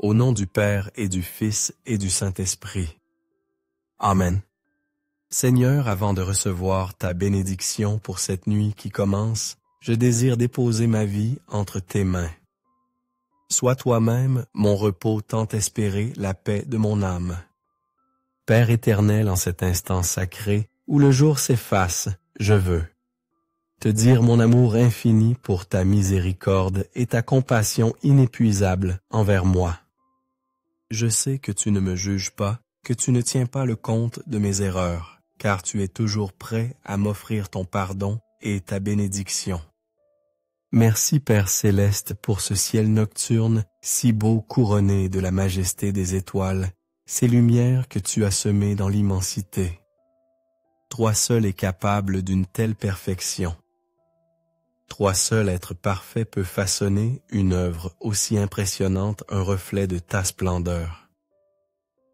Au nom du Père et du Fils et du Saint-Esprit. Amen. Seigneur, avant de recevoir ta bénédiction pour cette nuit qui commence, je désire déposer ma vie entre tes mains. Sois toi-même mon repos tant espéré, la paix de mon âme. Père éternel, en cet instant sacré, où le jour s'efface, je veux te dire mon amour infini pour ta miséricorde et ta compassion inépuisable envers moi. Je sais que tu ne me juges pas, que tu ne tiens pas le compte de mes erreurs, car tu es toujours prêt à m'offrir ton pardon et ta bénédiction. Merci Père céleste pour ce ciel nocturne, si beau couronné de la majesté des étoiles, ces lumières que tu as semées dans l'immensité. Toi seul es capable d'une telle perfection. Toi seul être parfait peut façonner une œuvre aussi impressionnante, un reflet de ta splendeur.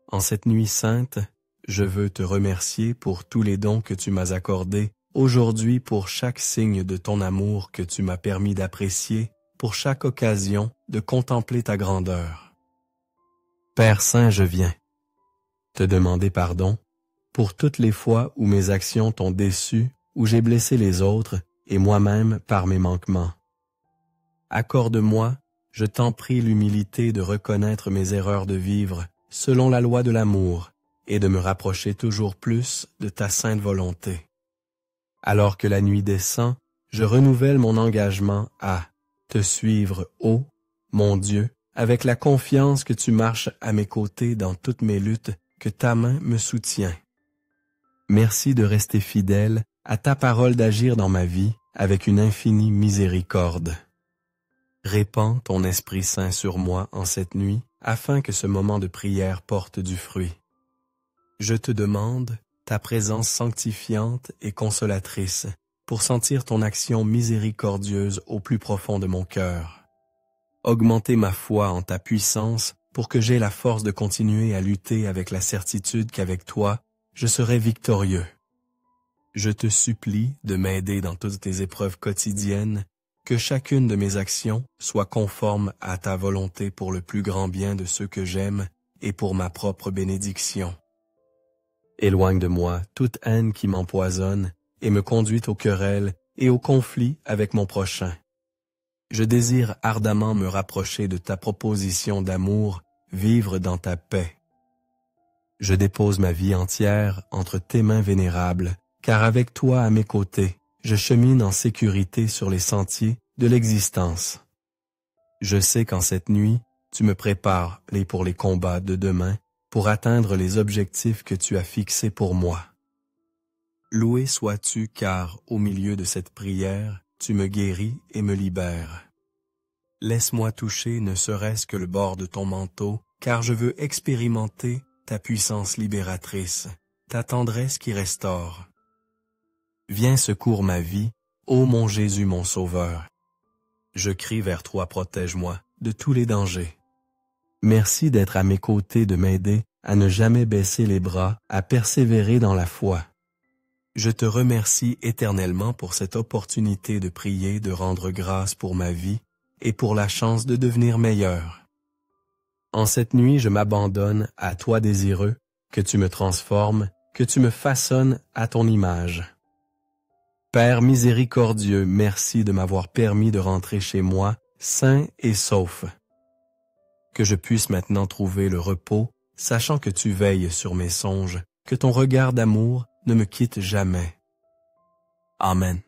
En cette nuit sainte, je veux te remercier pour tous les dons que tu m'as accordés, aujourd'hui pour chaque signe de ton amour que tu m'as permis d'apprécier, pour chaque occasion de contempler ta grandeur. Père Saint, je viens te demander pardon pour toutes les fois où mes actions t'ont déçu, où j'ai blessé les autres, et moi-même par mes manquements. Accorde-moi, je t'en prie, l'humilité de reconnaître mes erreurs, de vivre selon la loi de l'amour et de me rapprocher toujours plus de ta sainte volonté. Alors que la nuit descend, je renouvelle mon engagement à te suivre, ô mon Dieu, avec la confiance que tu marches à mes côtés dans toutes mes luttes, que ta main me soutient. Merci de rester fidèle à ta parole, d'agir dans ma vie avec une infinie miséricorde. Répands ton Esprit Saint sur moi en cette nuit, afin que ce moment de prière porte du fruit. Je te demande ta présence sanctifiante et consolatrice pour sentir ton action miséricordieuse au plus profond de mon cœur. Augmenter ma foi en ta puissance pour que j'aie la force de continuer à lutter avec la certitude qu'avec toi, je serai victorieux. Je te supplie de m'aider dans toutes tes épreuves quotidiennes, que chacune de mes actions soit conforme à ta volonté pour le plus grand bien de ceux que j'aime et pour ma propre bénédiction. Éloigne de moi toute haine qui m'empoisonne et me conduit aux querelles et aux conflits avec mon prochain. Je désire ardemment me rapprocher de ta proposition d'amour, vivre dans ta paix. Je dépose ma vie entière entre tes mains vénérables, car avec toi à mes côtés, je chemine en sécurité sur les sentiers de l'existence. Je sais qu'en cette nuit, tu me prépares pour les combats de demain, pour atteindre les objectifs que tu as fixés pour moi. Loué sois-tu, car au milieu de cette prière, tu me guéris et me libères. Laisse-moi toucher ne serait-ce que le bord de ton manteau, car je veux expérimenter ta puissance libératrice, ta tendresse qui restaure. Viens secours ma vie, ô mon Jésus mon Sauveur. Je crie vers toi, protège-moi de tous les dangers. Merci d'être à mes côtés, de m'aider à ne jamais baisser les bras, à persévérer dans la foi. Je te remercie éternellement pour cette opportunité de prier, de rendre grâce pour ma vie et pour la chance de devenir meilleur. En cette nuit, je m'abandonne à toi désireux, que tu me transformes, que tu me façonnes à ton image. Père miséricordieux, merci de m'avoir permis de rentrer chez moi, sain et sauf. Que je puisse maintenant trouver le repos, sachant que tu veilles sur mes songes, que ton regard d'amour ne me quitte jamais. Amen.